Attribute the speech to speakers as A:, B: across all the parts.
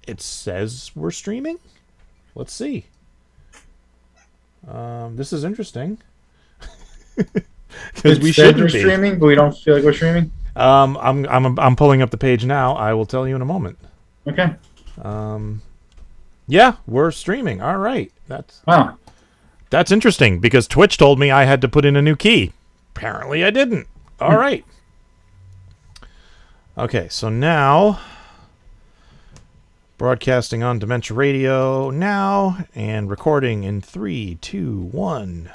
A: it says we're streaming. Let's see. This is interesting. Because we shouldn't be
B: streaming, but we don't feel like we're streaming.
A: I'm pulling up the page now. I will tell you in a moment.
B: Okay.
A: Yeah, we're streaming. All right.
B: Wow.
A: That's interesting because Twitch told me I had to put in a new key. Apparently I didn't. All right. Okay, so now broadcasting on Dementia Radio now and recording in 3, 2, 1.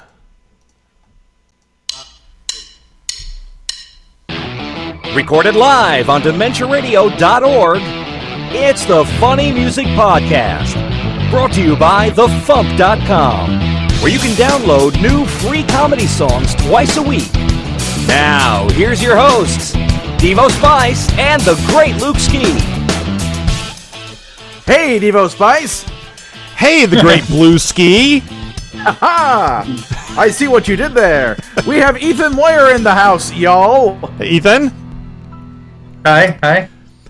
C: Recorded live on DementiaRadio.org, it's the Funny Music Podcast, brought to you by TheFump.com, where you can download new free comedy songs twice a week. Now, here's your hosts, Devo Spice and the great Luke Ski.
D: Hey, Devo Spice!
A: Hey, the great Blue Ski!
D: Ha! I see what you did there. We have Ethan Mawyer in the house, y'all.
A: Hey, Ethan.
B: Hi.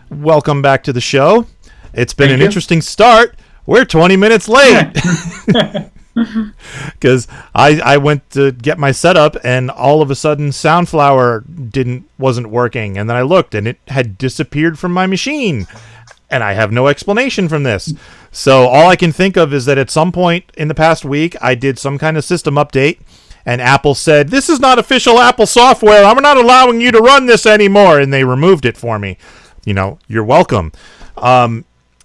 A: Welcome back to the show. It's been
B: Thank
A: an
B: you.
A: interesting start. We're 20 minutes late. Because I went to get my setup and all of a sudden Soundflower wasn't working, and then I looked and it had disappeared from my machine, and I have no explanation from this. So all I can think of is that at some point in the past week I did some kind of system update and Apple said, "This is not official Apple software. I'm not allowing you to run this anymore," and they removed it for me. You're welcome.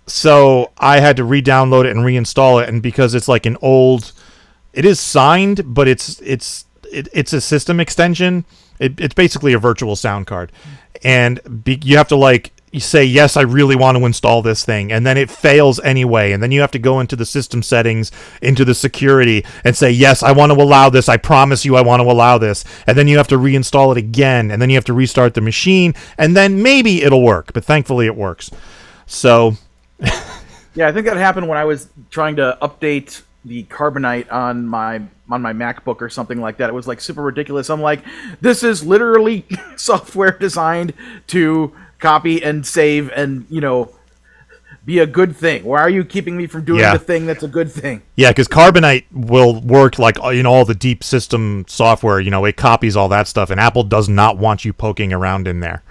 A: So I had to re-download it and reinstall it, and because it's like it is signed, but it's a system extension. It's basically a virtual sound card, and you have to you say, yes, I really want to install this thing, and then it fails anyway, and then you have to go into the system settings, into the security, and say, yes, I want to allow this, I promise you I want to allow this, and then you have to reinstall it again, and then you have to restart the machine, and then maybe it'll work, but thankfully it works. So
D: Yeah, I think that happened when I was trying to update the Carbonite on my MacBook or something like that. It was like super ridiculous. I'm like, this is literally software designed to copy and save and, be a good thing. Why are you keeping me from doing the thing that's a good thing?
A: Yeah, because Carbonite will work like all the deep system software. It copies all that stuff, and Apple does not want you poking around in there.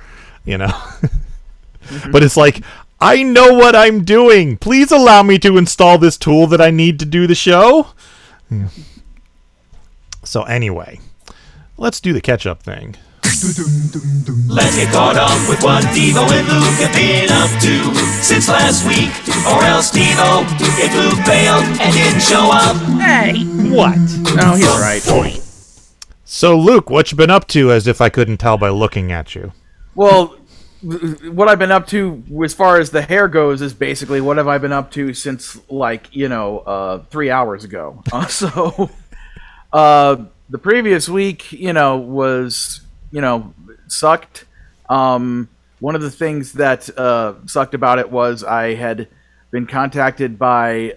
A: But it's like, I know what I'm doing. Please allow me to install this tool that I need to do the show. Yeah. So anyway, let's do the catch-up thing.
E: Let's get caught up with what Devo and Luke have been up to since last week. Or else Devo, if Luke bailed and didn't show up.
D: Hey!
A: What?
D: No, he's right.
A: So Luke, what you been up to, as if I couldn't tell by looking at you?
D: Well, what I've been up to as far as the hair goes is basically what have I been up to since 3 hours ago. The previous week, was, sucked. One of the things that sucked about it was I had been contacted by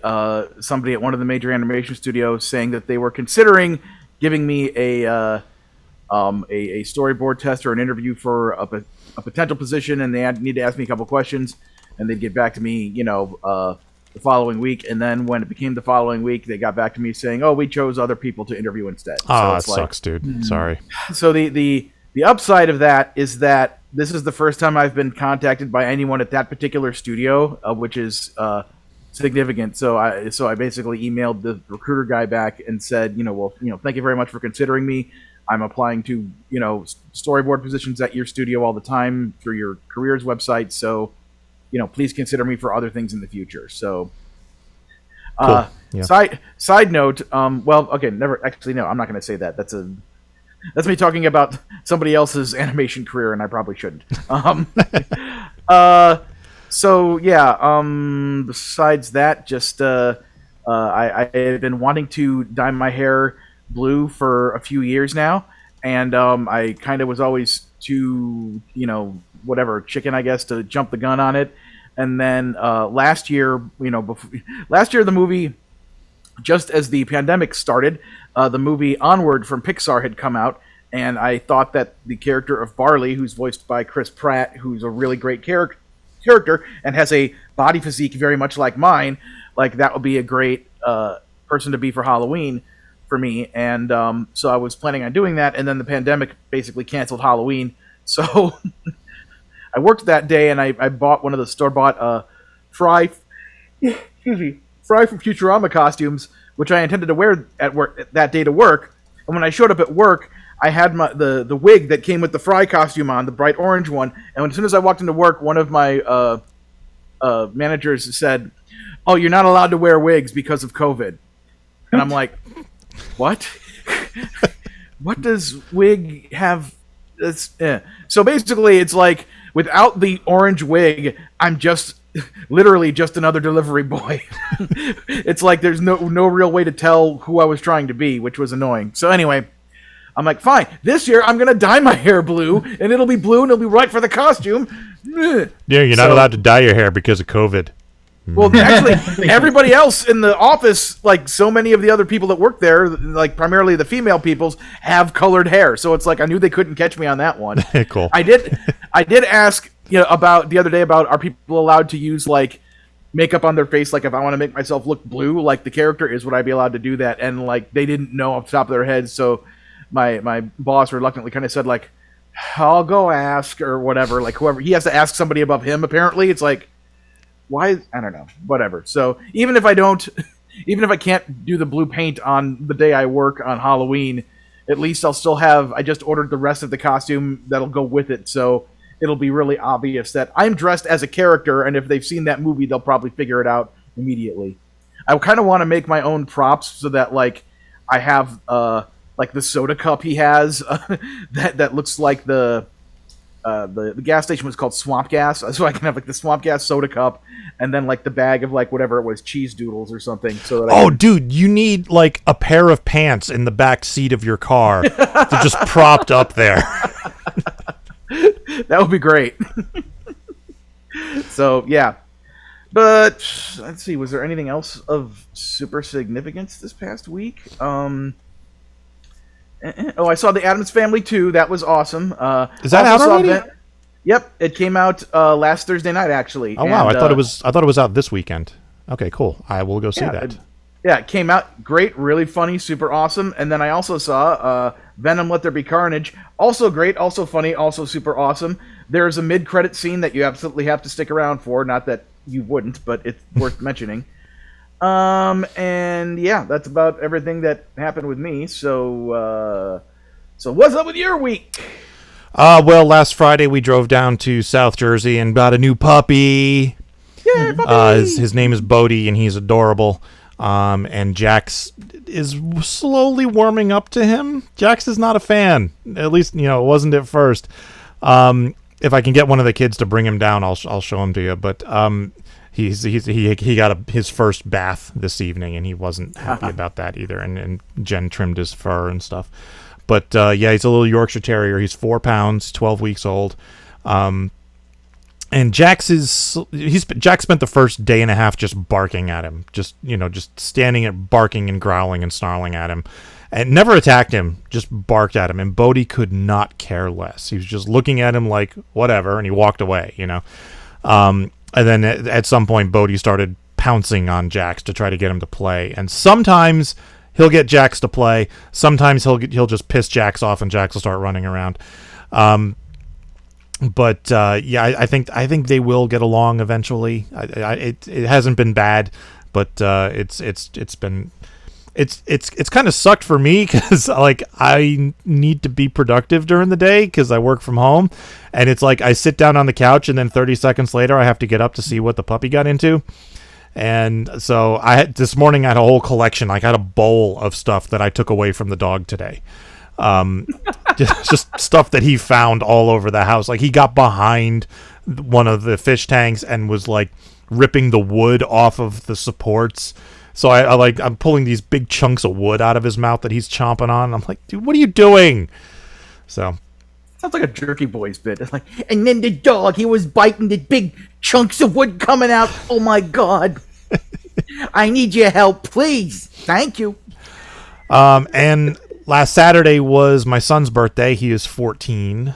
D: somebody at one of the major animation studios saying that they were considering giving me a storyboard test or an interview for a potential position, and they need to ask me a couple questions, and they'd get back to me, the following week. And then when it became the following week, they got back to me saying, "Oh, we chose other people to interview instead."
A: Oh, that sucks, dude. Sorry.
D: So the upside of that is that this is the first time I've been contacted by anyone at that particular studio, which is significant. So I basically emailed the recruiter guy back and said, thank you very much for considering me. I'm applying to, storyboard positions at your studio all the time through your careers website. So, please consider me for other things in the future. So,
A: cool. Yeah.
D: Side note. Never actually. No, I'm not going to say that. That's me talking about somebody else's animation career, and I probably shouldn't. Besides that, just I have been wanting to dye my hair blue for a few years now, and I kind of was always too chicken, I guess, to jump the gun on it. And then last year the movie, just as the pandemic started, the movie Onward from Pixar had come out, and I thought that the character of Barley, who's voiced by Chris Pratt, who's a really great character and has a body physique very much like mine, like that would be a great person to be for Halloween for me. And so I was planning on doing that, and then the pandemic basically canceled Halloween. So I worked that day, and I bought one of the store-bought Fry from Futurama costumes, which I intended to wear at work that day to work. And when I showed up at work, I had the wig that came with the Fry costume on, the bright orange one. And as soon as I walked into work, one of my managers said, "Oh, you're not allowed to wear wigs because of COVID." And I'm like, "What? What does wig have?" So basically, it's like without the orange wig, I'm just literally just another delivery boy. It's like there's no real way to tell who I was trying to be, which was annoying. So anyway, I'm like, fine. This year, I'm gonna dye my hair blue, and it'll be blue, and it'll be right for the costume.
A: Yeah, you're not allowed to dye your hair because of COVID.
D: Well, actually, everybody else in the office, like so many of the other people that work there, like primarily the female peoples, have colored hair. So it's like I knew they couldn't catch me on that one.
A: Cool.
D: I did ask about the other day about are people allowed to use like makeup on their face, like if I want to make myself look blue like the character is, would I be allowed to do that? And like they didn't know off the top of their heads, so my boss reluctantly kind of said like, I'll go ask or whatever. Like whoever, he has to ask somebody above him. Apparently, it's like, why? I don't know. Whatever. So even if I can't do the blue paint on the day I work on Halloween, at least I'll still have. I just ordered the rest of the costume that'll go with it, so it'll be really obvious that I'm dressed as a character. And if they've seen that movie, they'll probably figure it out immediately. I kind of want to make my own props so that like I have like the soda cup he has that looks like the gas station was called Swamp Gas, so I can have like the Swamp Gas soda cup, and then like the bag of like whatever it was, cheese doodles or something. So that
A: dude, you need like a pair of pants in the back seat of your car to just propped up there.
D: That would be great. So yeah, but let's see, was there anything else of super significance this past week? I saw the Addams Family 2. That was awesome.
A: Is that out already?
D: Yep, it came out last Thursday night, actually.
A: Oh wow, I thought it was out this weekend. Okay, cool. I will go see that.
D: It came out great, really funny, super awesome. And then I also saw Venom: Let There Be Carnage. Also great, also funny, also super awesome. There's a mid-credit scene that you absolutely have to stick around for. Not that you wouldn't, but it's worth mentioning. And yeah, that's about everything that happened with me. So what's up with your week?
A: Well, last Friday we drove down to South Jersey and got a new puppy.
D: Yeah, puppy.
A: His name is Bodie, and he's adorable. And Jax is slowly warming up to him. Jax is not a fan. At least, it wasn't at first. If I can get one of the kids to bring him down, I'll show him to you. But, he got his first bath this evening, and he wasn't happy about that either. And Jen trimmed his fur and stuff. But he's a little Yorkshire Terrier. He's 4 pounds, 12 weeks old. And Jax spent the first day and a half just barking at him, just standing and barking and growling and snarling at him, and never attacked him, just barked at him. And Bodie could not care less. He was just looking at him like whatever, and he walked away. And then at some point, Bodie started pouncing on Jax to try to get him to play. And sometimes he'll get Jax to play. Sometimes he'll just piss Jax off, and Jax will start running around. But I think they will get along eventually. It hasn't been bad, but it's kind of sucked for me because like I need to be productive during the day because I work from home, and it's like I sit down on the couch and then 30 seconds later I have to get up to see what the puppy got into. And so this morning I had a whole collection. Like I had a bowl of stuff that I took away from the dog today. Just stuff that he found all over the house. Like he got behind one of the fish tanks and was like ripping the wood off of the supports. So I'm pulling these big chunks of wood out of his mouth that he's chomping on. I'm like, dude, what are you doing? So
D: sounds like a Jerky Boys bit. It's like, and then the dog, he was biting the big chunks of wood coming out. Oh my God. I need your help, please. Thank you.
A: And last Saturday was my son's birthday. He is 14.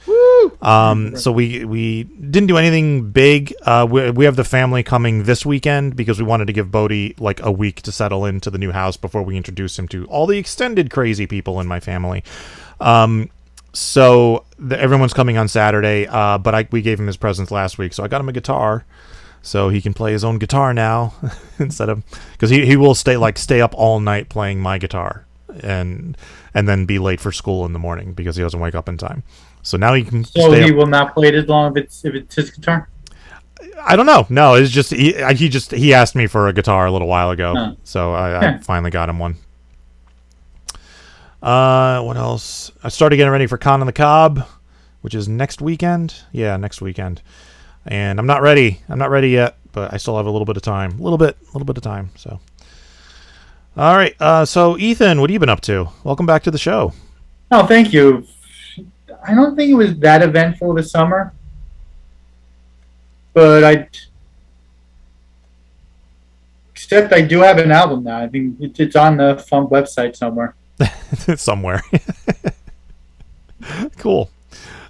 D: Woo!
A: So we didn't do anything big. We have the family coming this weekend because we wanted to give Bodhi like a week to settle into the new house before we introduce him to all the extended crazy people in my family. So everyone's coming on Saturday, but we gave him his presents last week, so I got him a guitar, so he can play his own guitar now instead of, because he will stay up all night playing my guitar and then be late for school in the morning because he doesn't wake up in time. So now he can.
B: So he will not play it as long if it's his guitar.
A: I don't know. No, it's just he asked me for a guitar a little while ago, so I finally got him one. What else? I started getting ready for Con on the Cob, which is next weekend. Yeah, next weekend. And I'm not ready. I'm not ready yet, but I still have a little bit of time. A little bit of time. So, all right. So Ethan, what have you been up to? Welcome back to the show.
B: Oh, thank you. I don't think it was that eventful this summer, but except I do have an album now. I think it's on the FuMP website somewhere.
A: Somewhere. Cool.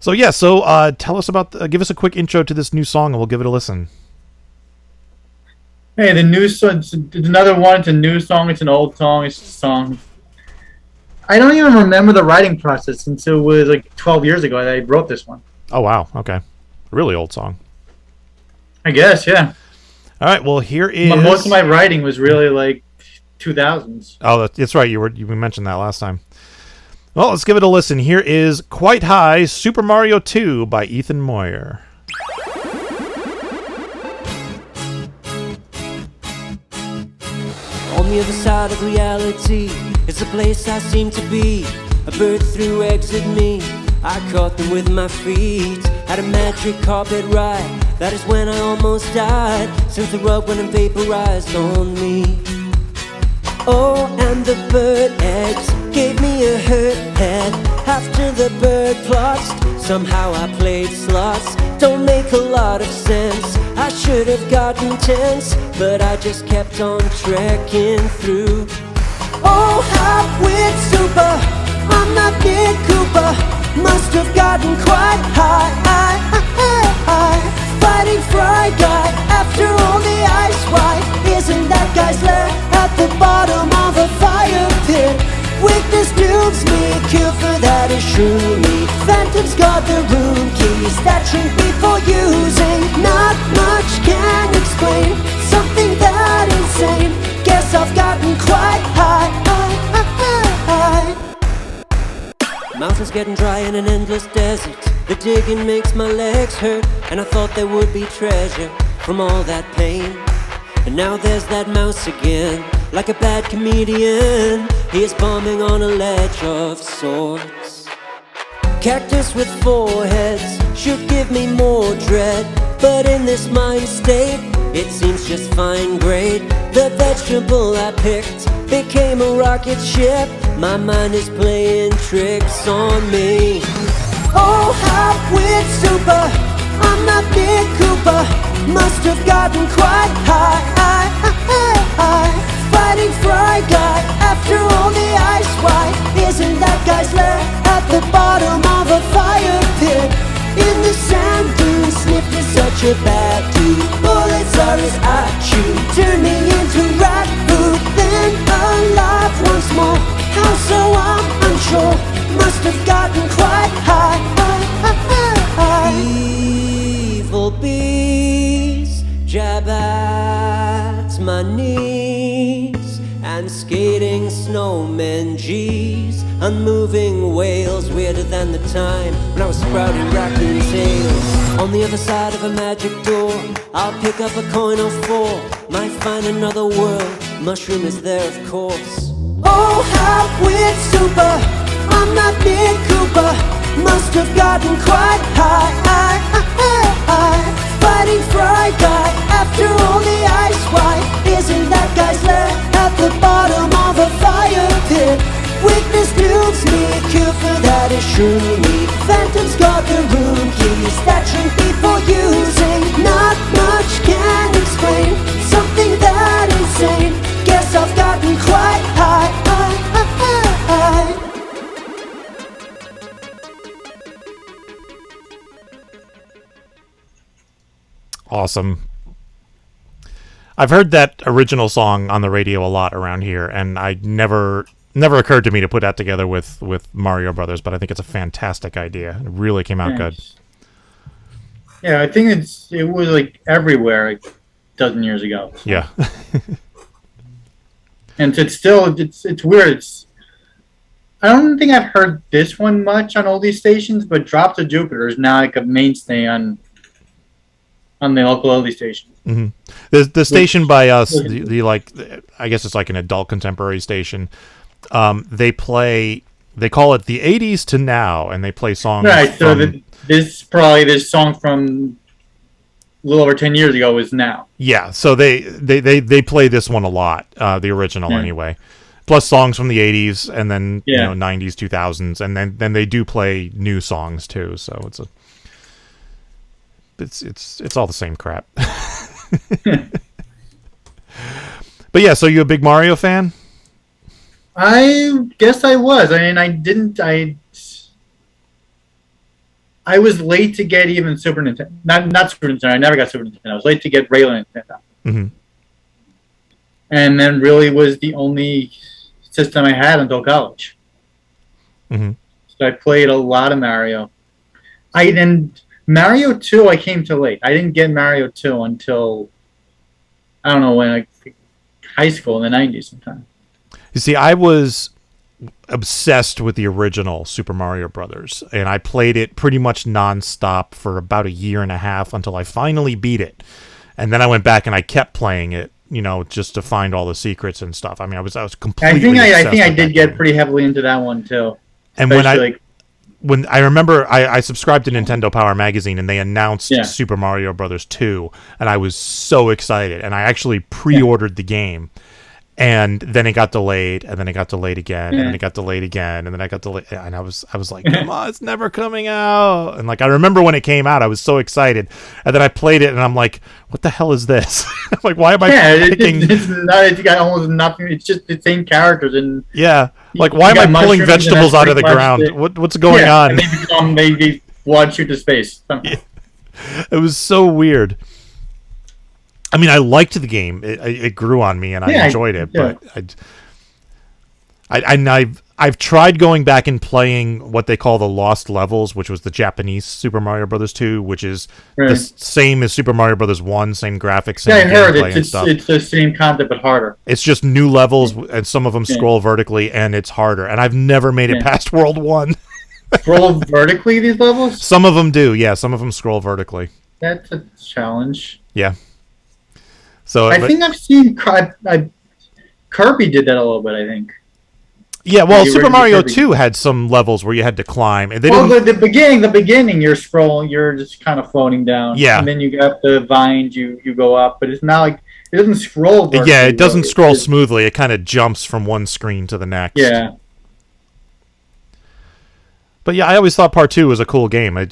A: So tell us about give us a quick intro to this new song and we'll give it a listen.
B: Hey, the new song, it's another one. It's a new song. It's an old song. It's a song. I don't even remember the writing process since it was like 12 years ago that I wrote this one.
A: Oh, wow. Okay. Really old song.
B: I guess, yeah.
A: All right. Well, here is...
B: Most of my writing was really like 2000s.
A: Oh, that's right. You mentioned that last time. Well, let's give it a listen. Here is Quite High Super Mario 2 by Ethan Mawyer.
F: On the other side of reality is a place I seem to be. A bird threw eggs at me, I caught them with my feet. Had a magic carpet ride, that is when I almost died, since the rug went and vaporized on me. Oh, and the bird eggs gave me a hurt head. After the bird plots, somehow I played slots. Don't make a lot of sense, I should have gotten tense, but I just kept on trekking through. Oh, half-wit super, I'm not Nick Cooper. Must have gotten quite high, fighting Fry Guy after all the ice. Why isn't that guy's lair at the bottom of a fire pit? Weakness dooms me, cure for that is truly. Phantom's got the room keys that shrink before using. Not much can explain something that insane. Guess I've gotten quite high. Mouth is getting dry in an endless desert. The digging makes my legs hurt, and I thought there would be treasure from all that pain. And now there's that mouse again, like a bad comedian. He is bombing on a ledge of sorts. Cactus with 4 heads should give me more dread, but in this mind state, it seems just fine grade. The vegetable I picked became a rocket ship. My mind is playing tricks on me. Oh, half-wit super, I'm not Nick Cooper. Must have gotten quite high, fighting Fry Guy after all the ice. Why isn't that guy's lair at the bottom of a fire pit? In the sand dune, Snift is such a bad dude. Bullets are his I chew, turn me into rat food, then alive once more. How so I'm unsure, must have gotten quite high. Evil bees jab at my knees, and skating snowmen, geez, unmoving whales, weirder than the time when I was sprouting raccoon tails. On the other side of a magic door, I'll pick up a coin or 4, might find another world, mushroom is there of course. Oh, half-wit super, I'm not Nick Cooper. Must have gotten quite high, fighting Fry Guy after all the ice. Why isn't that guy's lair at the bottom of a fire pit? Weakness builds me, cure for that is truly. Phantom's got the room keys that shrink before using. Not much can explain something that insane. Guess I've gotten quite high.
A: awesome. I've heard that original song on the radio a lot around here, and I never occurred to me to put that together with Mario Brothers, but I think it's a fantastic idea. It really came out good.
B: Yeah, I think it was like everywhere like a dozen years ago. So.
A: Yeah.
B: And it's still it's weird. I don't think I've heard this one much on all these stations, but Drop to Jupiter is now like a mainstay on the local oldie station.
A: Mm-hmm. The station by us, the like, I guess it's like an adult contemporary station. They call it the 80s to now, and they play songs.
B: Right. So this song from a little over 10 years ago is now.
A: Yeah. So they play this one a lot, the original anyway. Plus songs from the 80s, and then 90s, 2000s, and then they do play new songs too. So it's all the same crap. But yeah, so you a big Mario fan?
B: I guess I was. I mean, I was late to get even Super Nintendo. Not Super Nintendo. I never got Super Nintendo. I was late to get regular Nintendo. Mm-hmm. And then really was the only system I had until college. Mm-hmm. So I played a lot of Mario. Mario 2 I came to late. I didn't get Mario 2 until, I don't know when, like high school in the 90s sometime.
A: You see, I was obsessed with the original Super Mario Brothers, and I played it pretty much nonstop for about a year and a half until I finally beat it. And then I went back and I kept playing it, just to find all the secrets and stuff. I mean, I was completely
B: I think I did get pretty heavily into that one too.
A: And when I remember I subscribed to Nintendo Power Magazine, and they announced Super Mario Brothers 2, and I was so excited, and I actually pre-ordered the game. And then it got delayed, and then it got delayed again, and then it got delayed again, and then I got delayed, and I was like, come on, it's never coming out. And like, I remember when it came out, I was so excited, and then I played it, and I'm like, what the hell is this? I'm like, why am I picking?
B: It's got almost nothing. It's just the same characters, and
A: like, why am I pulling vegetables out of the ground? What's going on?
B: And they launch you to space.
A: Yeah. It was so weird. I mean, I liked the game. It grew on me, and I enjoyed it. But I've tried going back and playing what they call the Lost Levels, which was the Japanese Super Mario Brothers 2, which is the same as Super Mario Brothers 1, same graphics, same gameplay and stuff.
B: It's the same concept but harder.
A: It's just new levels, and some of them scroll vertically, and it's harder. And I've never made it past World 1.
B: Scroll vertically, these levels?
A: Some of them do, yeah. Some of them scroll vertically.
B: That's a challenge.
A: Yeah. So
B: I think I've seen Kirby did that a little bit, I think.
A: Yeah, well, Super Mario 2 had some levels where you had to climb. And
B: the beginning, you're scrolling, you're just kind of floating down.
A: Yeah.
B: And then you got the vines, you go up, but it's not like, it doesn't scroll vertically.
A: Yeah, it doesn't scroll smoothly. It kind of jumps from one screen to the next.
B: Yeah.
A: But yeah, I always thought Part 2 was a cool game. It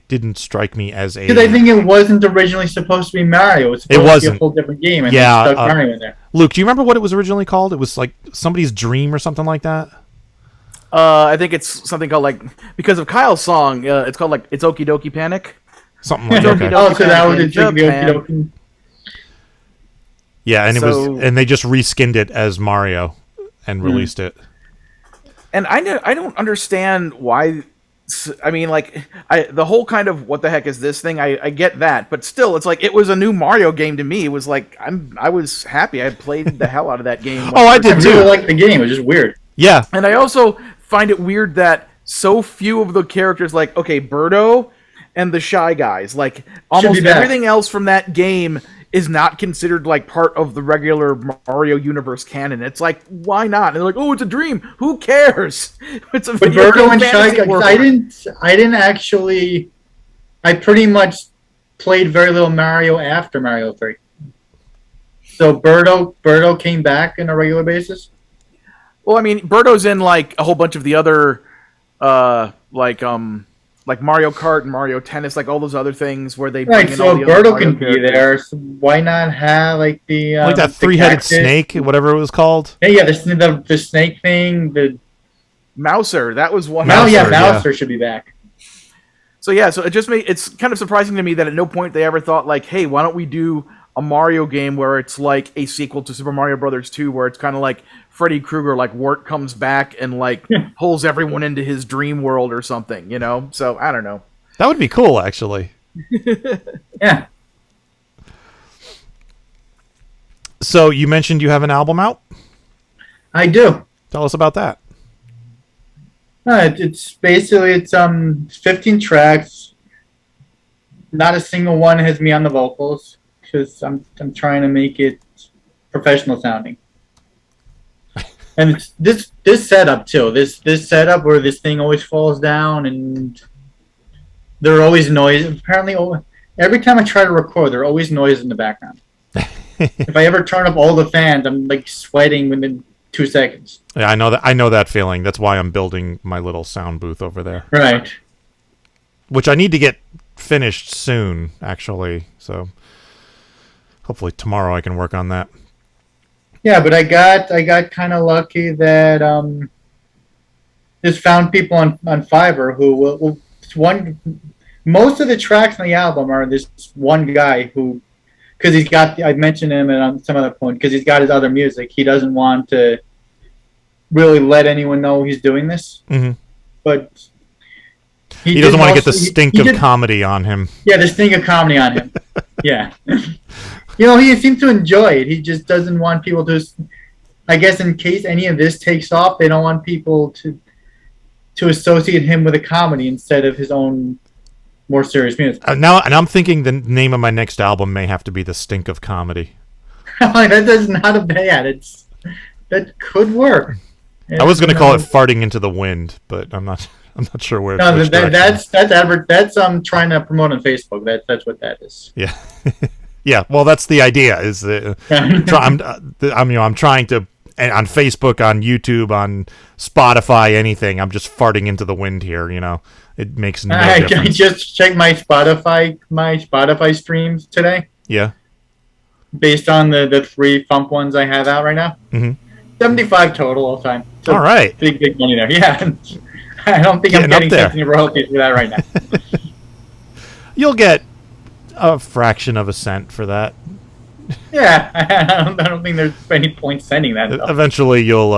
A: didn't strike me as a...
B: Because I think it wasn't originally supposed to be Mario. It was supposed to be a whole different game. And
A: yeah,
B: stuck Mario in there.
A: Luke, do you remember what it was originally called? It was like somebody's dream or something like that?
D: I think it's something called like... Because of Kyle's song, it's called like It's Okie Dokie Panic.
A: Something like that.
B: Oh, so that was It's Okie Dokie.
A: Yeah, and and they just reskinned it as Mario and released it.
D: And I don't understand why. I mean, like, the whole kind of what the heck is this thing? I get that, but still, it's like it was a new Mario game to me. It was like I was happy. I played the hell out of that game.
A: I did too.
B: I really liked the game. It was just weird.
A: Yeah,
D: and I also find it weird that so few of the characters, like Birdo and the Shy Guys, like almost everything else from that game is not considered like part of the regular Mario universe canon. It's like, why not? And they're like, oh, it's a dream. Who cares? It's a video
B: Birdo and Shy Guys. I didn't actually. I pretty much played very little Mario after Mario 3. So Birdo came back on a regular basis.
D: Well, I mean, Birdo's in like a whole bunch of the other, like Mario Kart and Mario Tennis, like all those other things where they bring in all the
B: Birdo can be there. So why not have like the
A: like that three-headed snake, whatever it was called?
B: Yeah, the snake thing, the
D: Mouser. That was one.
B: Mouser should be back.
D: So it's kind of surprising to me that at no point they ever thought like, hey, why don't we do a Mario game where it's like a sequel to Super Mario Brothers 2, where it's kind of like Freddy Krueger, like Wart comes back and like pulls everyone into his dream world or something, you know? So I don't know.
A: That would be cool, actually.
B: Yeah.
A: So you mentioned you have an album out?
B: I do.
A: Tell us about that.
B: It's 15 tracks. Not a single one has me on the vocals because I'm trying to make it professional sounding. And it's this setup too. This setup where this thing always falls down and there are always noise. Apparently, every time I try to record, there are always noise in the background. If I ever turn up all the fans, I'm like sweating within 2 seconds.
A: Yeah, I know that feeling. That's why I'm building my little sound booth over there.
B: Right.
A: Which I need to get finished soon, actually. So hopefully tomorrow I can work on that.
B: Yeah, but I got kind of lucky that just found people on Fiverr who will most of the tracks on the album are this one guy who, because I mentioned him at some other point, because he's got his other music. He doesn't want to really let anyone know he's doing this. Mm-hmm. But
A: he doesn't want to get the stink of comedy on him.
B: Yeah, the stink of comedy on him. Yeah. He seems to enjoy it. He just doesn't want people to, I guess in case any of this takes off, they don't want people to associate him with a comedy instead of his own more serious music.
A: Now, and I'm thinking the name of my next album may have to be The Stink of Comedy.
B: That is not a bad. That could work.
A: I was going to call it Farting into the Wind, but I'm not sure where.
B: No, that's trying to promote on Facebook. That's what that is.
A: Yeah. Yeah, well, that's the idea. Is I'm trying to, on Facebook, on YouTube, on Spotify, anything. I'm just farting into the wind here. It makes no difference.
B: I just checked my Spotify streams today.
A: Yeah.
B: Based on the 3 Fump ones I have out right now. Mm-hmm. 75 total all time. So
A: all right.
B: Big money there. Yeah. I don't think I'm getting any royalties for that right now.
A: You'll get a fraction of a cent for that.
B: Yeah, I don't think there's any point sending that. Though.
A: Eventually, you'll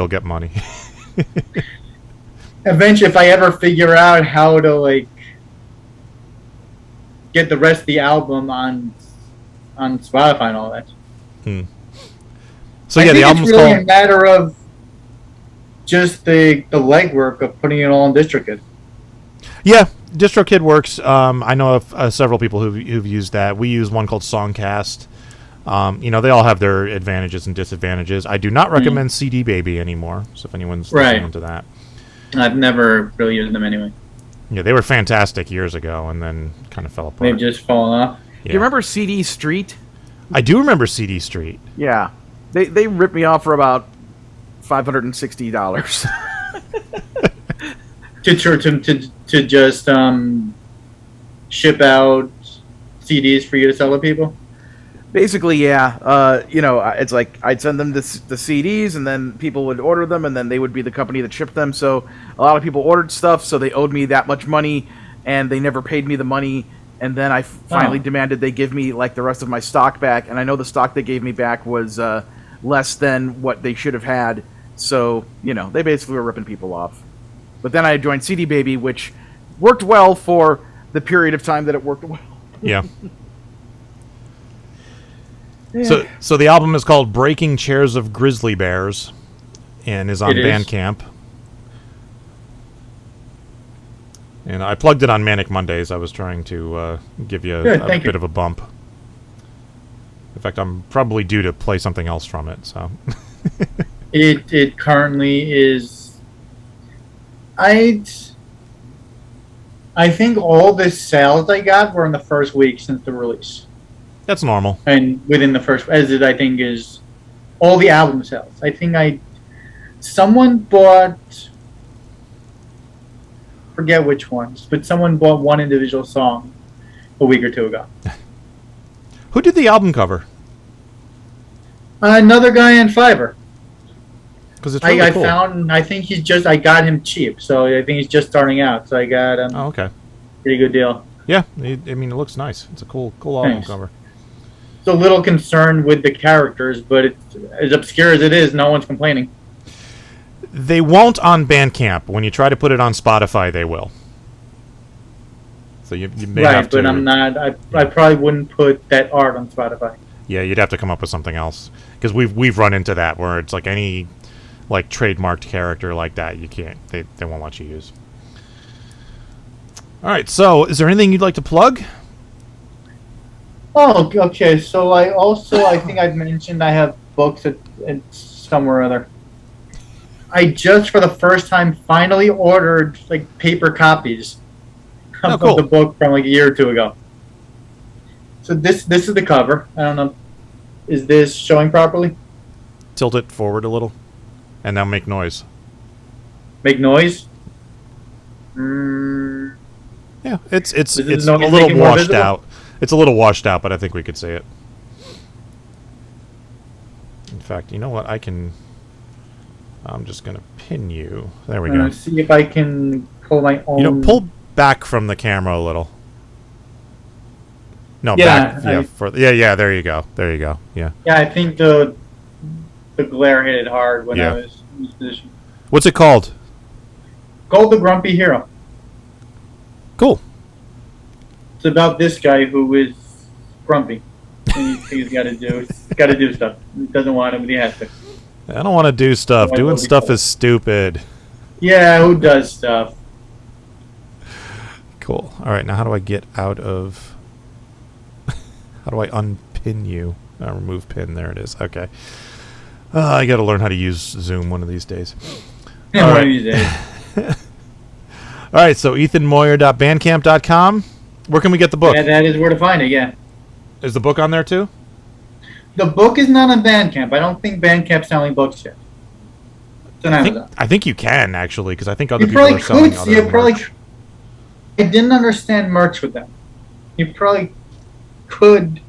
A: get money.
B: Eventually, if I ever figure out how to get the rest of the album on Spotify and all that.
A: So yeah, the album's
B: it's really
A: called.
B: A matter of just the legwork of putting it all on DistroKid.
A: Yeah. DistroKid works. I know of several people who've used that. We use one called Songcast. They all have their advantages and disadvantages. I do not recommend CD Baby anymore. So if anyone's listening into that,
B: I've never really used them anyway.
A: Yeah, they were fantastic years ago, and then kind of fell apart.
B: They've just fallen off.
A: Yeah.
D: Do you remember CD Street?
A: I do remember CD Street.
D: Yeah, they ripped me off for about $560.
B: To just ship out CDs for you to sell to people?
D: Basically, yeah. It's like I'd send them the CDs, and then people would order them, and then they would be the company that shipped them. So a lot of people ordered stuff, so they owed me that much money, and they never paid me the money. And then I finally demanded they give me the rest of my stock back, and I know the stock they gave me back was less than what they should have had. So they basically were ripping people off. But then I joined CD Baby, which worked well for the period of time that it worked well.
A: Yeah. So the album is called Breaking Chairs of Grizzly Bears and is on Bandcamp. And I plugged it on Manic Mondays. I was trying to give you a bit of a bump. In fact, I'm probably due to play something else from it. So
B: It currently is. I think all the sales I got were in the first week since the release.
A: That's normal.
B: And within the first, as it I think is all the album sales. I think someone bought, forget which ones, but someone bought one individual song a week or two ago.
A: Who did the album cover?
B: Another guy on Fiverr.
A: Because it's really cool.
B: I think I got him cheap, so I think he's just starting out. So I got him.
A: Oh, okay.
B: Pretty good deal.
A: Yeah, I mean, it looks nice. It's a cool album cover.
B: It's a little concerned with the characters, but it's as obscure as it is, no one's complaining.
A: They won't on Bandcamp. When you try to put it on Spotify, they will. So you may have to...
B: Right, but I'm not... I probably wouldn't put that art on Spotify.
A: Yeah, you'd have to come up with something else. Because we've run into that, where it's like any trademarked character like that, you can't... They won't let you use. All right, so is there anything you'd like to plug?
B: Oh, okay. So I think I've mentioned I have books at somewhere or other. I just, for the first time, finally ordered paper copies of the book from a year or two ago. So this is the cover. I don't know. Is this showing properly?
A: Tilt it forward a little, and now make noise.
B: Make noise?
A: Yeah, it's a little washed out. It's a little washed out, but I think we could see it. In fact, you know what? I'm just going to pin you. There we go.
B: See if I can pull my own...
A: pull back from the camera a little. No,
B: yeah,
A: back. Yeah, there you go. There you go. Yeah.
B: Yeah, I think the glare hit it hard when I was in this position.
A: What's it called?
B: Called The Grumpy Hero.
A: Cool.
B: It's about this guy who is grumpy. And he's got to do stuff. He doesn't want to, but he has to.
A: I don't want to do stuff. Doing stuff is stupid.
B: Yeah, who does stuff?
A: Cool. All right, now how do I get out of... How do I unpin you? Remove pin. There it is. Okay. I got to learn how to use Zoom one of these days.
B: Yeah, one of these days.
A: All right, so ethanmawyer.bandcamp.com. Where can we get the book?
B: Yeah, that is where to find it, yeah.
A: Is the book on there too?
B: The book is not on Bandcamp. I don't think Bandcamp's selling books yet. It's on Amazon.
A: I think you can, actually, because I think other people are selling other merch.
B: I didn't understand merch with them. You probably could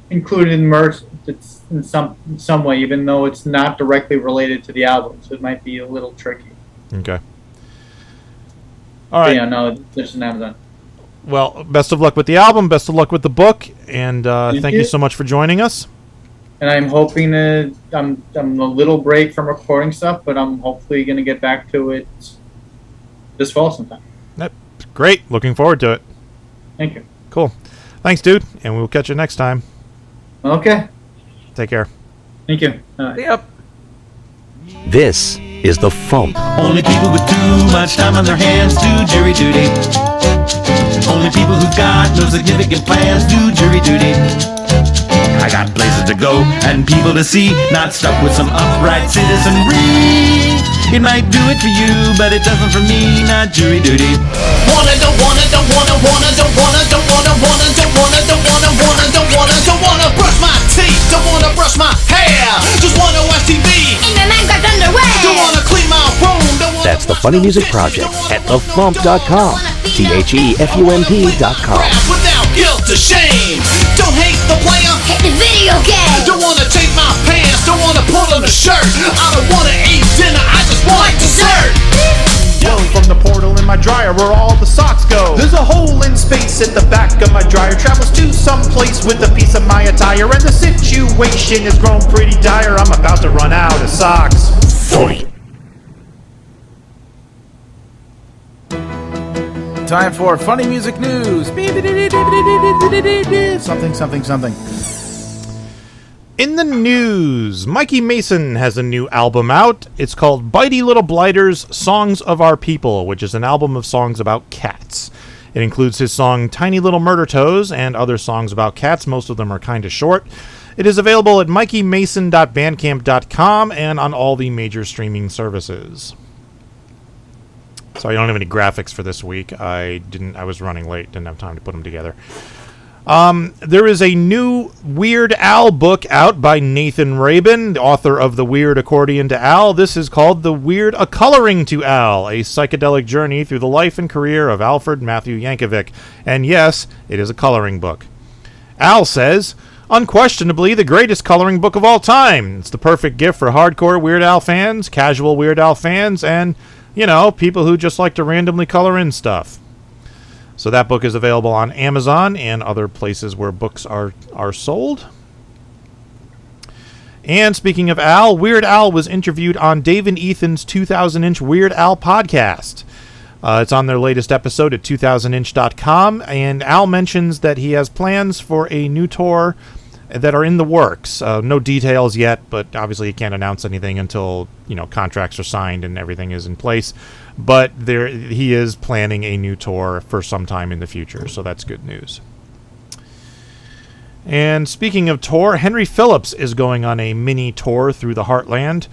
B: include it in merch in some way, even though it's not directly related to the album, so it might be a little tricky.
A: Okay. All right.
B: Yeah, no, there's an Amazon.
A: Well, best of luck with the album, best of luck with the book, and thank you so much for joining us.
B: And I'm hoping I'm a little break from recording stuff, but I'm hopefully going to get back to it this fall sometime.
A: Yep. Great. Looking forward to it.
B: Thank you.
A: Cool. Thanks, dude, and we'll catch you next time.
B: Okay.
A: Take care.
B: Thank you.
D: Yep.
C: This is the Fump.
E: Only people with too much time on their hands do jury duty. Only people who've got no significant plans do jury duty. I got places to go and people to see, not stuck with some upright citizenry. It might do it for you, but it doesn't for me, not jury duty. Don't wanna brush my teeth, don't wanna brush my hair. Just wanna watch TV
G: in my Minecraft underwear.
E: Don't wanna clean my room, don't wanna...
C: That's the Funny Music Project at thefump.com. THEFUMP.com.
E: Without guilt or shame. Don't hate the player,
G: hate the video game.
E: Don't wanna take my pants, don't wanna pull on the shirt. I don't wanna eat dinner, I just want dessert.
H: Yelling from the portal in my dryer where all the socks go. There's a hole in space at the back of my dryer. Travels to some place with a piece of my attire, and the situation has grown pretty dire. I'm about to run out of socks. 40.
D: Time for funny music news. Something.
A: In the news, Mikey Mason has a new album out. It's called Bitey Little Blighters, Songs of Our People, which is an album of songs about cats. It includes his song Tiny Little Murder Toes and other songs about cats. Most of them are kind of short. It is available at mikeymason.bandcamp.com and on all the major streaming services. Sorry, I don't have any graphics for this week. I was running late, didn't have time to put them together. There is a new Weird Al book out by Nathan Rabin, the author of The Weird Accordion to Al. This is called The Weird A Coloring to Al, a psychedelic journey through the life and career of Alfred Matthew Yankovic. And yes, it is a coloring book. Al says, unquestionably the greatest coloring book of all time. It's the perfect gift for hardcore Weird Al fans, casual Weird Al fans, and, people who just like to randomly color in stuff. So that book is available on Amazon and other places where books are sold. And speaking of Al, Weird Al was interviewed on Dave and Ethan's 2000-inch Weird Al podcast. It's on their latest episode at 2000inch.com, and Al mentions that he has plans for a new tour that are in the works. No details yet, but obviously he can't announce anything until, contracts are signed and everything is in place. But he is planning a new tour for some time in the future, so that's good news. And speaking of tour, Henry Phillips is going on a mini tour through the Heartland.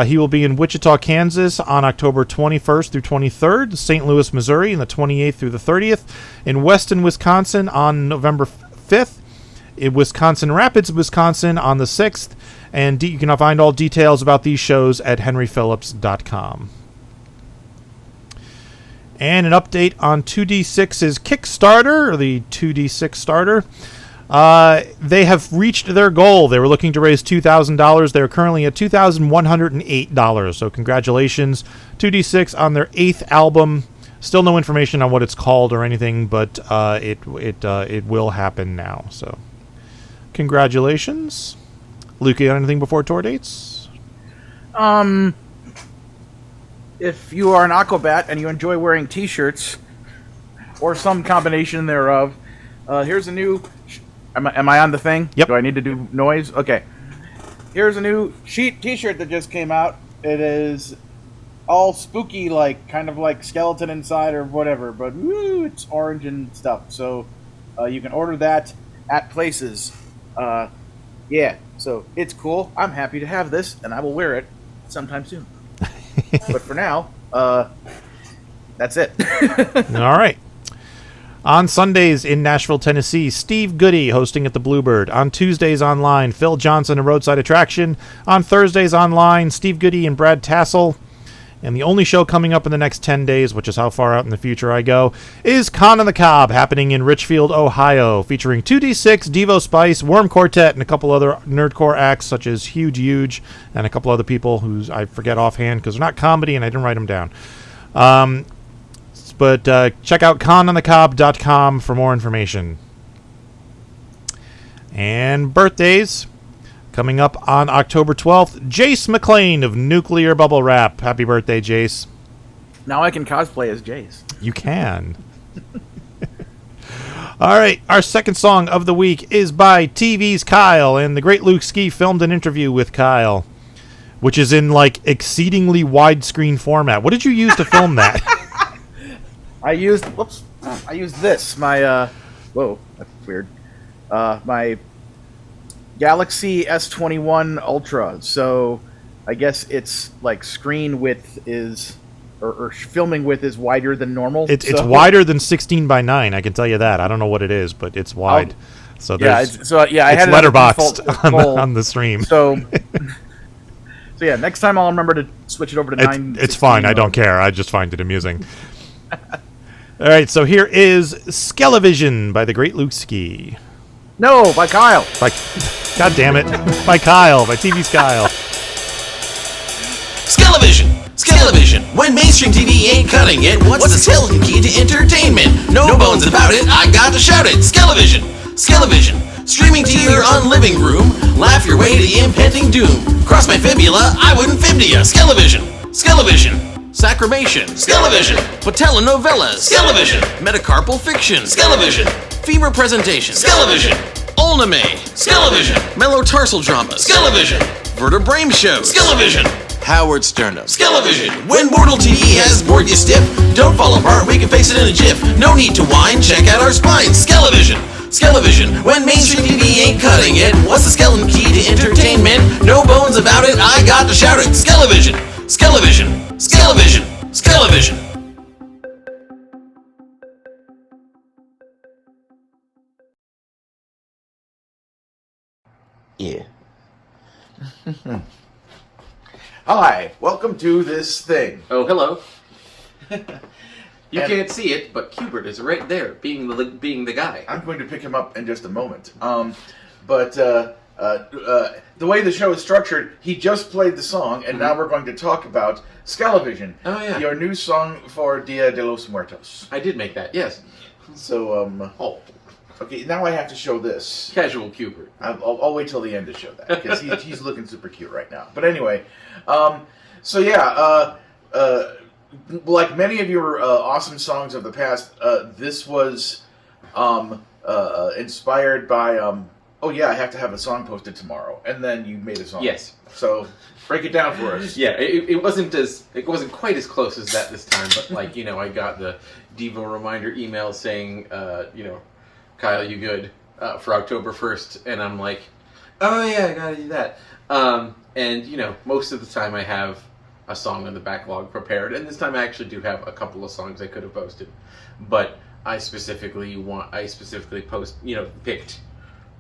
A: He will be in Wichita, Kansas on October 21st through 23rd, St. Louis, Missouri on the 28th through the 30th, in Weston, Wisconsin on November 5th, in Wisconsin Rapids, Wisconsin on the 6th, and you can find all details about these shows at henryphillips.com. And an update on 2D6's Kickstarter, or the 2D6 starter. They have reached their goal. They were looking to raise $2,000. They're currently at $2,108. So congratulations, 2D6 on their 8th album. Still no information on what it's called or anything, but it will happen now. So congratulations. Luke, you got anything before tour dates?
D: If you are an Aquabat and you enjoy wearing T-shirts or some combination thereof, here's a new. Am I on the thing?
A: Yep.
D: Do I need to do noise? Okay. Here's a new sheet T-shirt that just came out. It is all spooky, kind of like skeleton inside or whatever, but it's orange and stuff. So you can order that at places. Yeah, so it's cool. I'm happy to have this, and I will wear it sometime soon. But for now, that's it.
A: All right. On Sundays in Nashville, Tennessee, Steve Goody hosting at the Bluebird. On Tuesdays online, Phil Johnson and Roadside Attraction. On Thursdays online, Steve Goody and Brad Tassel. And the only show coming up in the next 10 days, which is how far out in the future I go, is Con on the Cob, happening in Richfield, Ohio, featuring 2D6, Devo Spice, Worm Quartet, and a couple other nerdcore acts such as Huge, and a couple other people whose I forget offhand because they're not comedy and I didn't write them down. But check out cononthecob.com for more information. And birthdays. Coming up on October 12th, Jace McLain of Nuclear Bubble Wrap. Happy birthday, Jace.
D: Now I can cosplay as Jace.
A: You can. All right, our second song of the week is by TV's Kyle, and the great Luke Ski filmed an interview with Kyle, which is in, exceedingly widescreen format. What did you use to film that?
D: I used this. My, whoa, that's weird. My Galaxy S21 Ultra. So I guess it's screen width is, or filming width is wider than normal.
A: It's wider than 16 by 9. I can tell you that. I don't know what it is, but it's wide. So there's,
D: I had it
A: letterboxed on the stream.
D: So yeah, next time I'll remember to switch it over to 9.
A: It's fine. I don't care. I just find it amusing. All right, so here is Skelevision by the great Luke Ski.
D: No, by Kyle.
A: God damn it. By Kyle, by TV's Kyle.
E: Skelevision. When mainstream TV ain't cutting it, what's the skeleton key to entertainment? No bones about it, I got to shout it. Skelevision. Streaming to your living room. Laugh your way to impending doom. Cross my fibula, I wouldn't fib to ya. Skelevision. Sacramation. Skelevision. Patellanovelas. Skelevision. Metacarpal fiction. Skelevision. Femur presentation. Skelevision. Ulname. Skelevision. Mellotarsal drama. Skelevision. Vertebrame show. Skelevision. Howard Sternum. Skelevision. When Mortal TE has bored you stiff, don't fall apart, we can face it in a jiff. No need to whine, check out our spine. Skelevision. When mainstream TV ain't cutting it, what's the skeleton key to entertainment? No bones about it, I got to shout it. Skelevision.
H: Yeah. Hi, welcome to this thing.
I: Oh, hello. You can't see it, but Hubert is right there, being the guy.
H: I'm going to pick him up in just a moment.
D: But the way the show is structured, he just played the song, and now we're going to talk about Skelevision.
I: Oh, yeah.
D: Your new song for Dia de los Muertos.
I: I did make that, yes.
D: So, okay, now I have to show this.
I: Casual Cupid.
D: I'll wait till the end to show that, because he's looking super cute right now. But anyway, like many of your awesome songs of the past, this was inspired by, oh yeah, I have to have a song posted tomorrow, and then you made a song.
I: Yes.
D: So break it down for us.
I: Yeah, it wasn't quite as close as that this time, but like, I got the Devo reminder email saying, Kyle, you good for October 1st, and I'm like, oh yeah, I gotta do that. And most of the time I have a song in the backlog prepared, and this time I actually do have a couple of songs I could have posted, but I specifically picked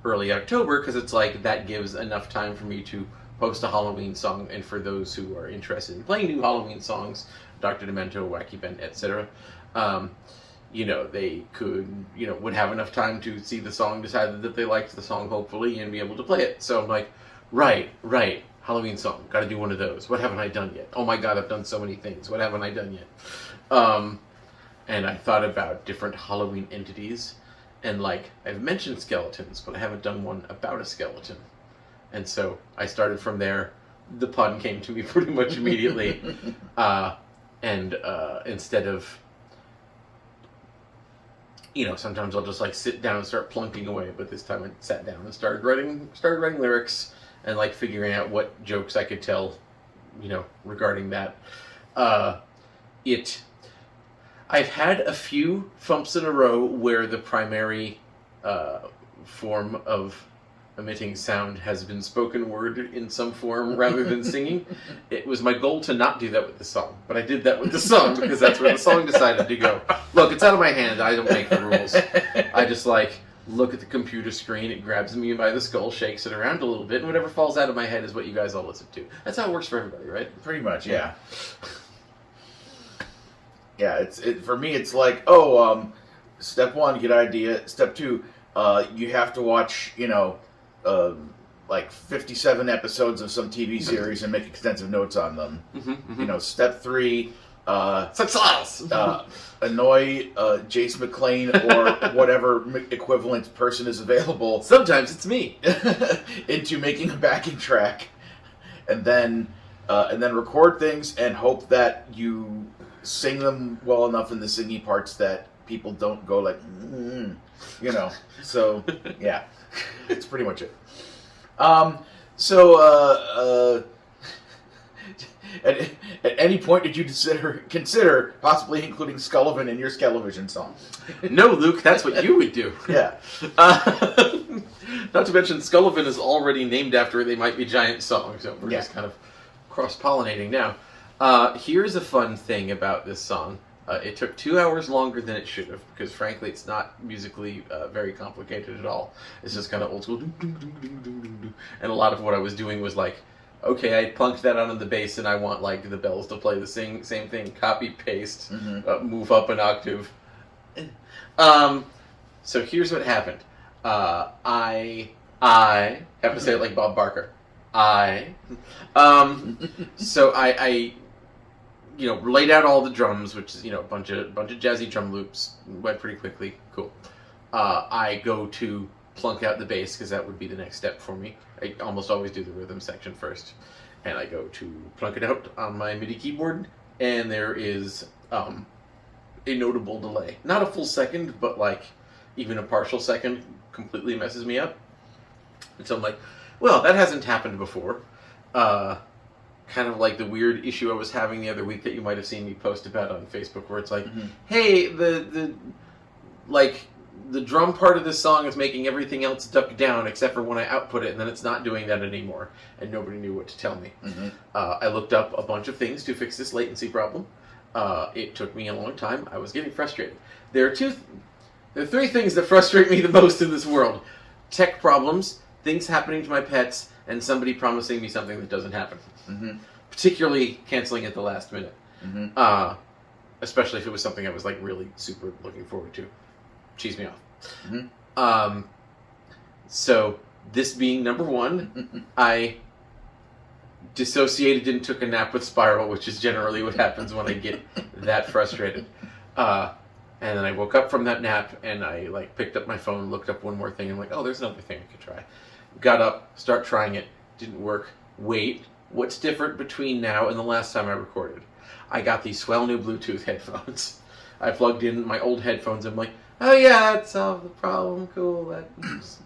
I: early October because it's like that gives enough time for me to post a Halloween song, and for those who are interested in playing new Halloween songs, Dr. Demento, Wacky Ben, etc., they could, would have enough time to see the song, decide that they liked the song, hopefully, and be able to play it. So I'm like, right, Halloween song, gotta do one of those. What haven't I done yet? Oh my god, I've done so many things. What haven't I done yet? And I thought about different Halloween entities, and like, I've mentioned skeletons, but I haven't done one about a skeleton. And so I started from there. The pun came to me pretty much immediately. Instead of, sometimes I'll just like sit down and start plunking away, but this time I sat down and started writing lyrics and like figuring out what jokes I could tell, regarding that. I've had a few FuMPs in a row where the primary form of emitting sound has been spoken word in some form rather than singing. It was my goal to not do that with the song, but I did that with the song because that's where the song decided to go. Look, it's out of my hand. I don't make the rules. I just look at the computer screen, it grabs me by the skull, shakes it around a little bit, and whatever falls out of my head is what you guys all listen to. That's how it works for everybody, right?
D: Pretty much, yeah. Yeah, for me, it's like, step one, get idea. Step two, you have to watch, 57 episodes of some TV series and make extensive notes on them. Step three,
I: success!
D: Annoy Jace McLain or whatever equivalent person is available.
I: Sometimes it's me.
D: Into making a backing track, and then record things and hope that you sing them well enough in the singy parts that people don't go like, So, yeah, it's pretty much it. At any point did you consider possibly including Skelevision in your Skelevision song?
I: No, Luke, that's what you would do.
D: Yeah.
I: Not to mention, Skelevision is already named after They Might Be Giant song, so we're just kind of cross-pollinating now. Here's a fun thing about this song. It took 2 hours longer than it should have, because frankly it's not musically very complicated at all. It's just kind of old school, and a lot of what I was doing was like, okay, I plunked that onto the bass and I want like the bells to play the same thing, copy, paste, move up an octave. So here's what happened. I have to say it like Bob Barker. So I laid out all the drums, which is, a bunch of jazzy drum loops, went pretty quickly. Cool. I go to plunk out the bass, because that would be the next step for me. I almost always do the rhythm section first. And I go to plunk it out on my MIDI keyboard, and there is a notable delay. Not a full second, but even a partial second completely messes me up. And so I'm like, well, that hasn't happened before. Kind of like the weird issue I was having the other week that you might have seen me post about on Facebook, where it's like, hey, the drum part of this song is making everything else duck down except for when I output it, and then it's not doing that anymore, and nobody knew what to tell me. I looked up a bunch of things to fix this latency problem. It took me a long time. I was getting frustrated. There are three things that frustrate me the most in this world: tech problems, things happening to my pets, and somebody promising me something that doesn't happen. Particularly canceling at the last minute. Especially if it was something I was really super looking forward to. Cheese me off. So This being number one, I dissociated and took a nap with Spiral, which is generally what happens when I get that frustrated. And then I woke up from that nap, and I picked up my phone, looked up one more thing, and oh, there's another thing I could try. Got up, start trying it, didn't work. Wait, what's different between now and the last time I recorded? I got these swell new Bluetooth headphones. I plugged in my old headphones, and I'm like, oh yeah, that solved the problem, cool. That's